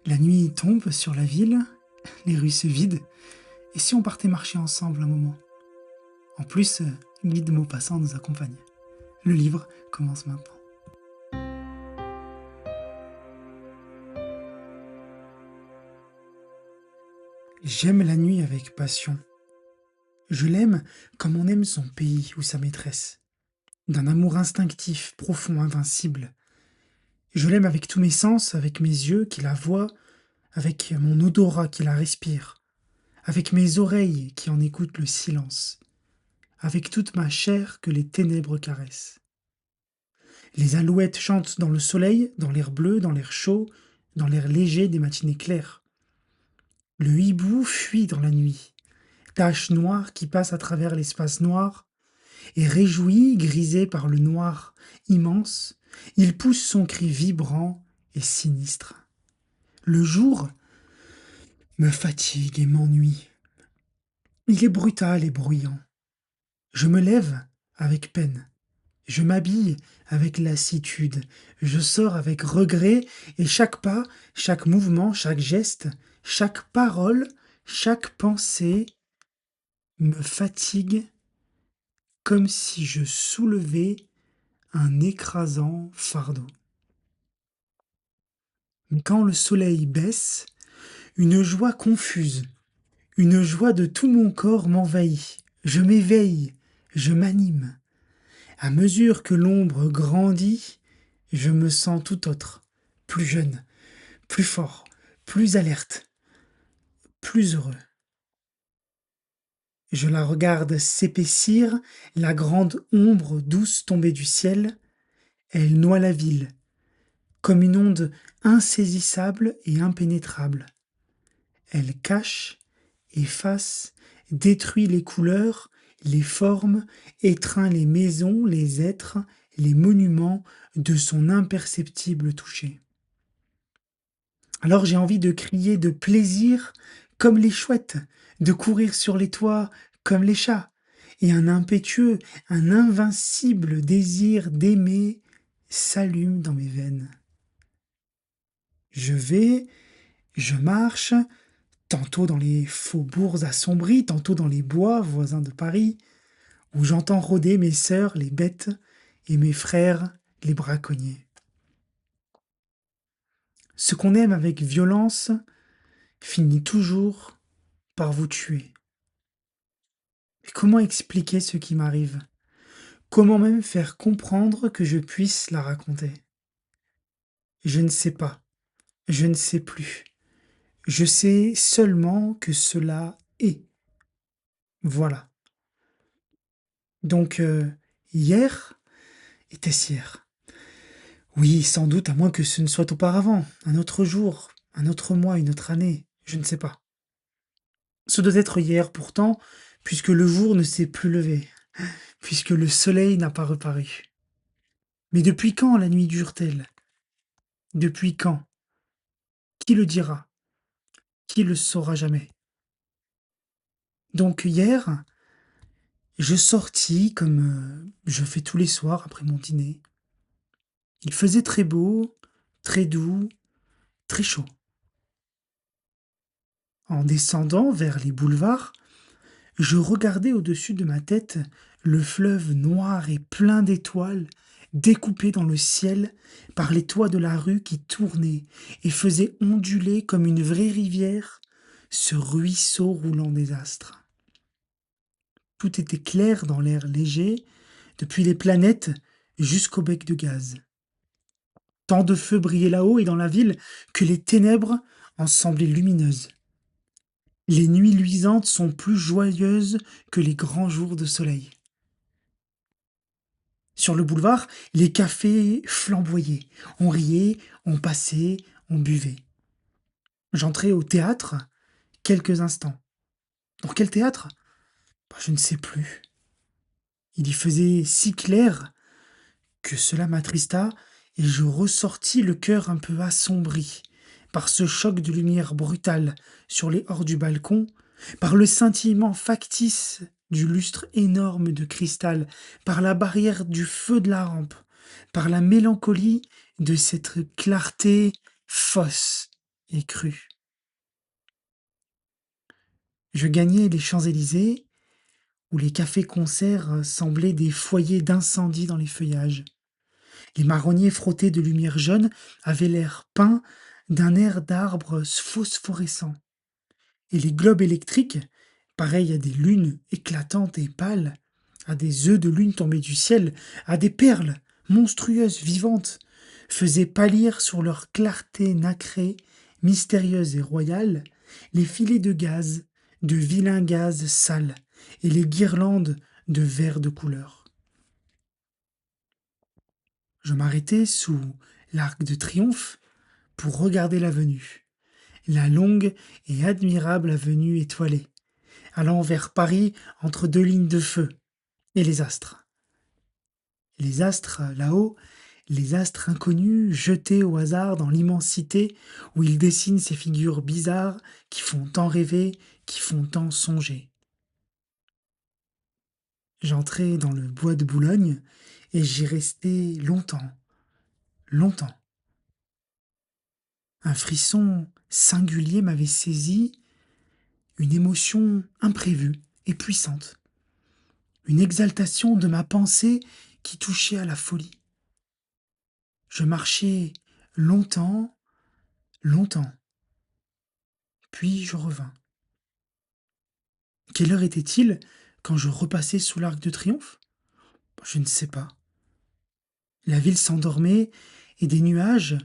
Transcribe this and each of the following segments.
La nuit tombe sur la ville, les rues se vident, et si on partait marcher ensemble un moment? En plus, Guide Maupassant nous accompagne. Le livre commence maintenant. J'aime la nuit avec passion. Je l'aime comme on aime son pays ou sa maîtresse, d'un amour instinctif, profond, invincible. Je l'aime avec tous mes sens, avec mes yeux qui la voient, avec mon odorat qui la respire, avec mes oreilles qui en écoutent le silence, avec toute ma chair que les ténèbres caressent. Les alouettes chantent dans le soleil, dans l'air bleu, dans l'air chaud, dans l'air léger des matinées claires. Le hibou fuit dans la nuit, tache noire qui passe à travers l'espace noir, et réjoui, grisé par le noir immense, il pousse son cri vibrant et sinistre. Le jour me fatigue et m'ennuie. Il est brutal et bruyant. Je me lève avec peine. Je m'habille avec lassitude, je sors avec regret, et chaque pas, chaque mouvement, chaque geste, chaque parole, chaque pensée me fatigue comme si je soulevais un écrasant fardeau. Quand le soleil baisse, une joie confuse, une joie de tout mon corps m'envahit. Je m'éveille, je m'anime. À mesure que l'ombre grandit, je me sens tout autre, plus jeune, plus fort, plus alerte, plus heureux. Je la regarde s'épaissir, la grande ombre douce tombée du ciel. Elle noie la ville, comme une onde insaisissable et impénétrable. Elle cache, efface, détruit les couleurs, les formes, étreint les maisons, les êtres, les monuments de son imperceptible toucher. Alors j'ai envie de crier de plaisir comme les chouettes, de courir sur les toits comme les chats, et un impétueux, un invincible désir d'aimer s'allume dans mes veines. Je vais, je marche, tantôt dans les faubourgs assombris, tantôt dans les bois voisins de Paris, où j'entends rôder mes sœurs les bêtes et mes frères les braconniers. Ce qu'on aime avec violence finit toujours par vous tuer. Mais comment expliquer ce qui m'arrive? Comment même faire comprendre que je puisse la raconter? Je ne sais pas, je ne sais plus. Je sais seulement que cela est. Voilà. Donc, hier était-ce hier? Oui, sans doute, à moins que ce ne soit auparavant, un autre jour, un autre mois, une autre année, je ne sais pas. Ce doit être hier pourtant, puisque le jour ne s'est plus levé, puisque le soleil n'a pas reparu. Mais depuis quand la nuit dure-t-elle? Depuis quand? Qui le dira? Qui le saura jamais? Donc hier, je sortis comme je fais tous les soirs après mon dîner. Il faisait très beau, très doux, très chaud. En descendant vers les boulevards, je regardais au-dessus de ma tête le fleuve noir et plein d'étoiles, découpé dans le ciel par les toits de la rue qui tournaient et faisaient onduler comme une vraie rivière ce ruisseau roulant des astres. Tout était clair dans l'air léger, depuis les planètes jusqu'au bec de gaz. Tant de feux brillaient là-haut et dans la ville que les ténèbres en semblaient lumineuses. Les nuits luisantes sont plus joyeuses que les grands jours de soleil. Sur le boulevard, les cafés flamboyaient. On riait, on passait, on buvait. J'entrai au théâtre quelques instants. Dans quel théâtre? Je ne sais plus. Il y faisait si clair que cela m'attrista et je ressortis le cœur un peu assombri par ce choc de lumière brutale sur les hors du balcon, par le scintillement factice du lustre énorme de cristal, par la barrière du feu de la rampe, par la mélancolie de cette clarté fausse et crue. Je gagnais les Champs-Élysées, où les cafés-concerts semblaient des foyers d'incendie dans les feuillages. Les marronniers frottés de lumière jaune avaient l'air peint d'un air d'arbres phosphorescents. Et les globes électriques, pareils à des lunes éclatantes et pâles, à des œufs de lune tombés du ciel, à des perles monstrueuses, vivantes, faisaient pâlir sur leur clarté nacrée, mystérieuse et royale, les filets de gaz, de vilains gaz sales, et les guirlandes de verres de couleur. Je m'arrêtai sous l'arc de triomphe pour regarder l'avenue, la longue et admirable avenue étoilée, allant vers Paris entre deux lignes de feu, et les astres. Les astres, là-haut, les astres inconnus jetés au hasard dans l'immensité où ils dessinent ces figures bizarres qui font tant rêver, qui font tant songer. J'entrai dans le bois de Boulogne et j'y restai longtemps, longtemps. Un frisson singulier m'avait saisi, une émotion imprévue et puissante, une exaltation de ma pensée qui touchait à la folie. Je marchai longtemps, longtemps, puis je revins. Quelle heure était-il quand je repassai sous l'Arc de Triomphe? Je ne sais pas. La ville s'endormait et des nuages,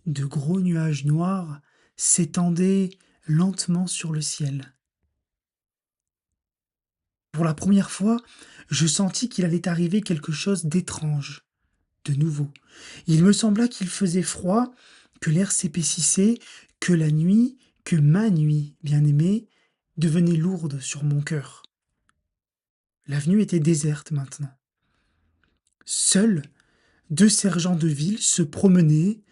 de gros nuages noirs, s'étendaient lentement sur le ciel. Pour la première fois, je sentis qu'il allait arriver quelque chose d'étrange, de nouveau. Il me sembla qu'il faisait froid, que l'air s'épaississait, que la nuit, que ma nuit bien-aimée, devenait lourde sur mon cœur. L'avenue était déserte maintenant. Seuls deux sergents de ville se promenaient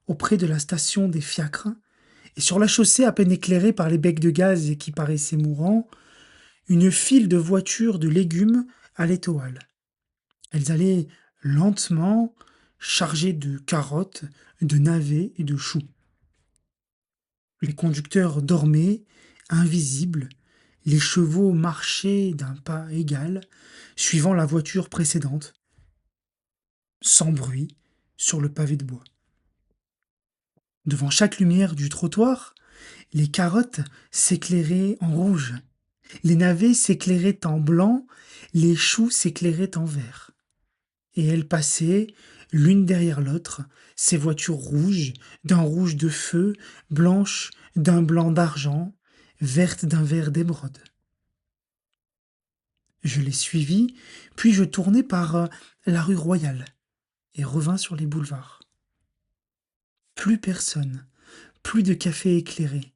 auprès de la station des fiacres, et sur la chaussée à peine éclairée par les becs de gaz et qui paraissaient mourants, une file de voitures de légumes allait aux halles. Elles allaient lentement, chargées de carottes, de navets et de choux. Les conducteurs dormaient, invisibles, les chevaux marchaient d'un pas égal, suivant la voiture précédente, sans bruit, sur le pavé de bois. Devant chaque lumière du trottoir, les carottes s'éclairaient en rouge, les navets s'éclairaient en blanc, les choux s'éclairaient en vert. Et elles passaient, l'une derrière l'autre, ces voitures rouges, d'un rouge de feu, blanches d'un blanc d'argent, vertes d'un vert d'émeraude. Je les suivis, puis je tournai par la rue Royale et revins sur les boulevards. Plus personne, plus de cafés éclairés,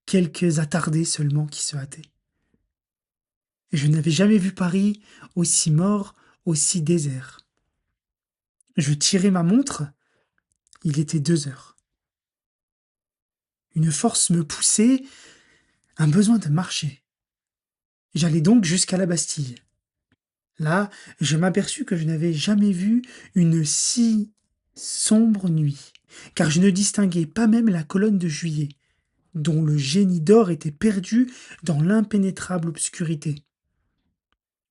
quelques attardés seulement qui se hâtaient. Je n'avais jamais vu Paris aussi mort, aussi désert. Je tirai ma montre, il était 2 heures. Une force me poussait, un besoin de marcher. J'allai donc jusqu'à la Bastille. Là, je m'aperçus que je n'avais jamais vu une si sombre nuit, car je ne distinguais pas même la colonne de Juillet, dont le génie d'or était perdu dans l'impénétrable obscurité.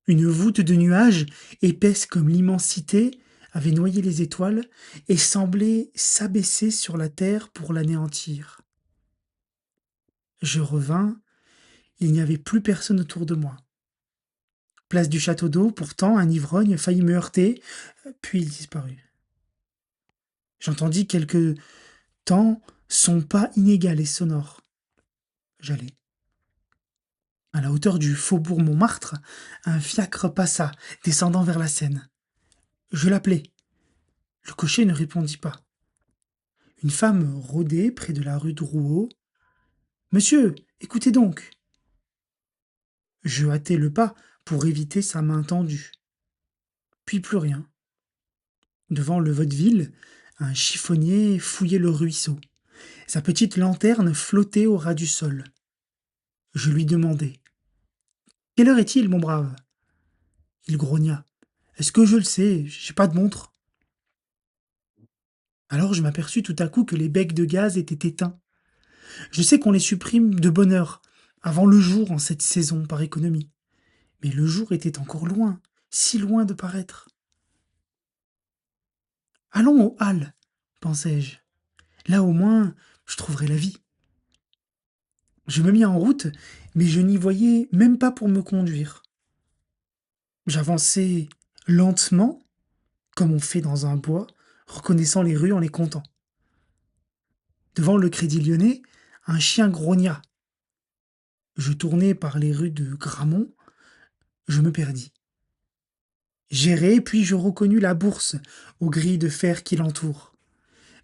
Une voûte de nuages, épaisse comme l'immensité, avait noyé les étoiles et semblait s'abaisser sur la terre pour l'anéantir. Je revins, il n'y avait plus personne autour de moi. Place du château d'eau, pourtant, un ivrogne faillit me heurter, puis il disparut. J'entendis quelque temps son pas inégal et sonore. J'allai. À la hauteur du faubourg Montmartre, un fiacre passa, descendant vers la Seine. Je l'appelai. Le cocher ne répondit pas. Une femme rôdait près de la rue Drouot. Monsieur, écoutez donc. Je hâtai le pas pour éviter sa main tendue. Puis plus rien. Devant le vaudeville, un chiffonnier fouillait le ruisseau. Sa petite lanterne flottait au ras du sol. Je lui demandai. Quelle heure est-il, mon brave? Il grogna. Est-ce que je le sais? J'ai pas de montre. Alors je m'aperçus tout à coup que les becs de gaz étaient éteints. Je sais qu'on les supprime de bonne heure, avant le jour en cette saison par économie. Mais le jour était encore loin, si loin de paraître. Allons aux Halles, pensai-je. Là au moins, je trouverai la vie. Je me mis en route, mais je n'y voyais même pas pour me conduire. J'avançais lentement, comme on fait dans un bois, reconnaissant les rues en les comptant. Devant le Crédit Lyonnais, un chien grogna. Je tournai par les rues de Gramont, je me perdis. J'errai, puis je reconnus la bourse aux grilles de fer qui l'entourent.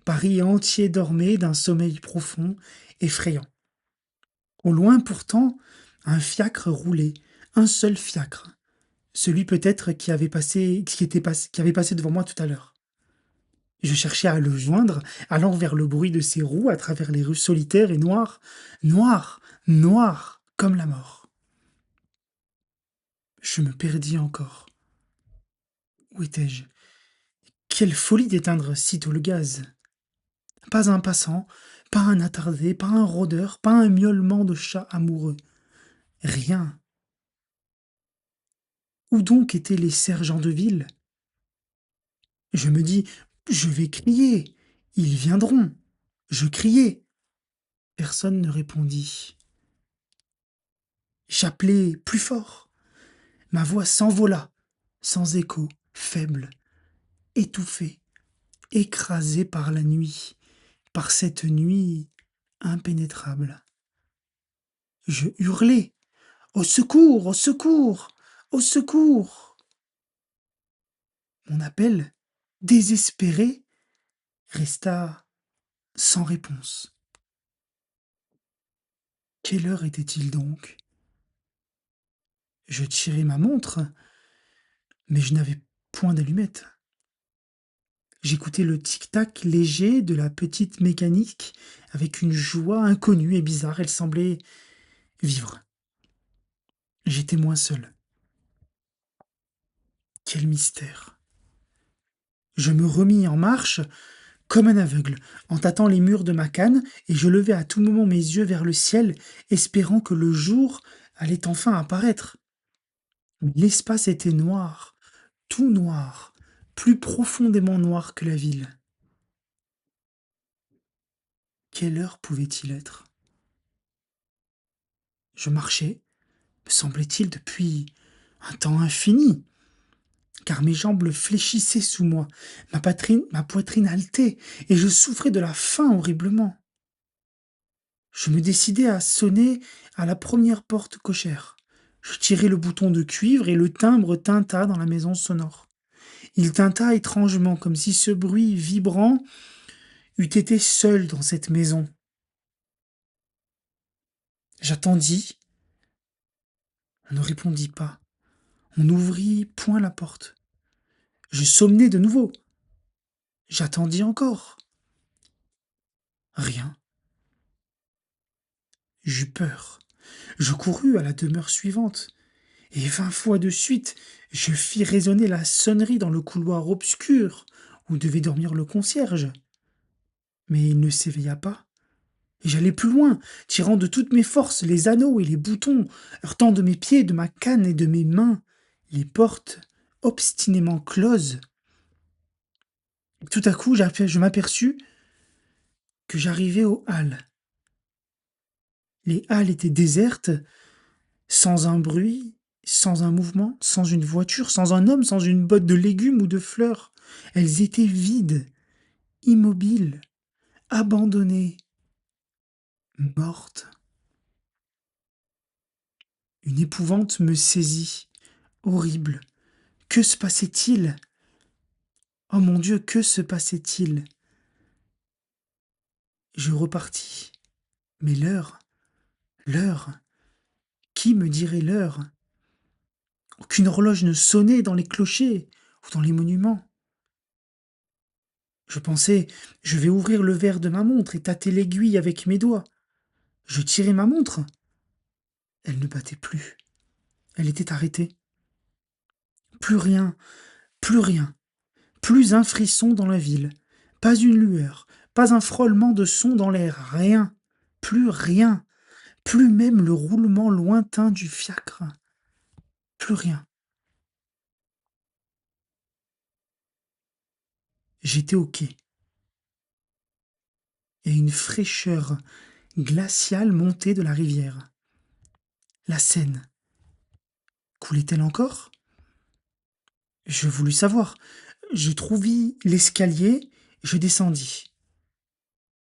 Paris entier dormait d'un sommeil profond, effrayant. Au loin pourtant, un fiacre roulait, un seul fiacre, celui peut-être qui avait passé devant moi tout à l'heure. Je cherchais à le joindre, allant vers le bruit de ses roues à travers les rues solitaires et noires, noires, noires comme la mort. Je me perdis encore. Où étais-je? Quelle folie d'éteindre sitôt le gaz! Pas un passant, pas un attardé, pas un rôdeur, pas un miaulement de chat amoureux. Rien. Où donc étaient les sergents de ville? Je me dis, je vais crier. Ils viendront. Je criai. Personne ne répondit. J'appelai plus fort. Ma voix s'envola, sans écho, faible, étouffée, écrasée par la nuit, par cette nuit impénétrable. Je hurlai. Au secours, au secours, au secours. Mon appel, désespéré, resta sans réponse. Quelle heure était-il donc? Je tirai ma montre, mais je n'avais point d'allumette. J'écoutais le tic-tac léger de la petite mécanique avec une joie inconnue et bizarre. Elle semblait vivre. J'étais moins seul. Quel mystère! Je me remis en marche comme un aveugle, en tâtant les murs de ma canne, et je levai à tout moment mes yeux vers le ciel, espérant que le jour allait enfin apparaître. Mais l'espace était noir, tout noir, plus profondément noir que la ville. Quelle heure pouvait-il être? Je marchais, me semblait-il, depuis un temps infini, car mes jambes fléchissaient sous moi, ma poitrine haletait, et je souffrais de la faim horriblement. Je me décidai à sonner à la première porte cochère. Je tirai le bouton de cuivre et le timbre tinta dans la maison sonore. Il tinta étrangement, comme si ce bruit vibrant eût été seul dans cette maison. J'attendis, on ne répondit pas. On n'ouvrit point la porte. Je sonnai de nouveau. J'attendis encore. Rien. J'eus peur. Je courus à la demeure suivante, et 20 fois de suite, je fis résonner la sonnerie dans le couloir obscur où devait dormir le concierge. Mais il ne s'éveilla pas, et j'allai plus loin, tirant de toutes mes forces les anneaux et les boutons, heurtant de mes pieds, de ma canne et de mes mains les portes obstinément closes. Tout à coup, je m'aperçus que j'arrivais aux halles. Les halles étaient désertes, sans un bruit, sans un mouvement, sans une voiture, sans un homme, sans une botte de légumes ou de fleurs. Elles étaient vides, immobiles, abandonnées, mortes. Une épouvante me saisit, horrible. Que se passait-il? Oh mon Dieu, que se passait-il? Je repartis. Mais l'heure, l'heure, qui me dirait l'heure? Aucune horloge ne sonnait dans les clochers ou dans les monuments. Je pensais, je vais ouvrir le verre de ma montre et tâter l'aiguille avec mes doigts. Je tirai ma montre. Elle ne battait plus. Elle était arrêtée. Plus rien, plus rien, plus un frisson dans la ville, pas une lueur, pas un frôlement de son dans l'air, rien. plus rien, plus même le roulement lointain du fiacre, plus rien. J'étais au quai, et une fraîcheur glaciale montait de la rivière. La Seine coulait-elle encore? Je voulus savoir. Je trouvai l'escalier, je descendis.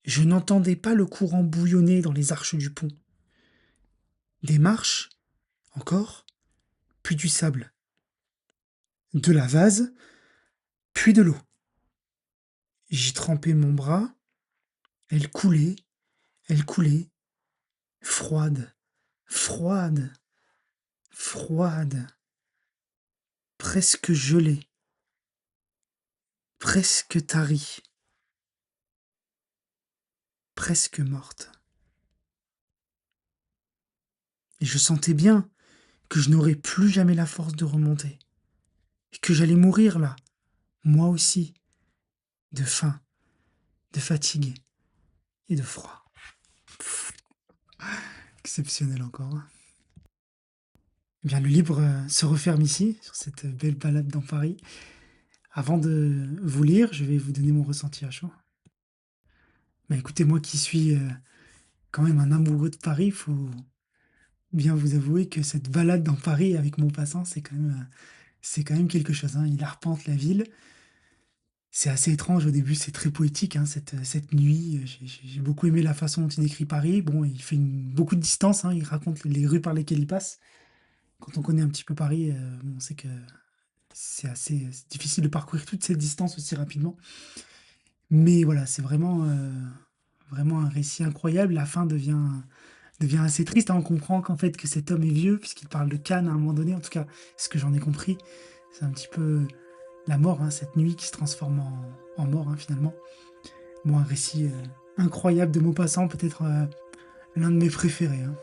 Je n'entendais pas le courant bouillonner dans les arches du pont. Des marches, encore, puis du sable. De la vase, puis de l'eau. J'y trempai mon bras, elle coulait, froide, froide, froide, presque gelée, presque tarie, presque morte. Et je sentais bien que je n'aurais plus jamais la force de remonter, et que j'allais mourir là, moi aussi, de faim, de fatigue et de froid. Exceptionnel encore, hein. Eh bien, le livre se referme ici, sur cette belle balade dans Paris. Avant de vous lire, je vais vous donner mon ressenti à chaud. Bah écoutez, moi qui suis quand même un amoureux de Paris, il faut bien vous avouer que cette balade dans Paris avec mon passant, c'est quand même quelque chose, hein. Il arpente la ville. C'est assez étrange au début, c'est très poétique, hein, cette nuit. J'ai beaucoup aimé la façon dont il décrit Paris. Bon, il fait beaucoup de distance, hein, il raconte les rues par lesquelles il passe. Quand on connaît un petit peu Paris, on sait que c'est difficile de parcourir toute cette distance aussi rapidement. Mais voilà, c'est vraiment un récit incroyable. La fin devient assez triste, hein. On comprend qu'en fait que cet homme est vieux, puisqu'il parle de Cannes à un moment donné. En tout cas, ce que j'en ai compris, c'est un petit peu la mort, hein, cette nuit qui se transforme en mort, hein, finalement. Bon, un récit incroyable de Maupassant, peut-être l'un de mes préférés, hein.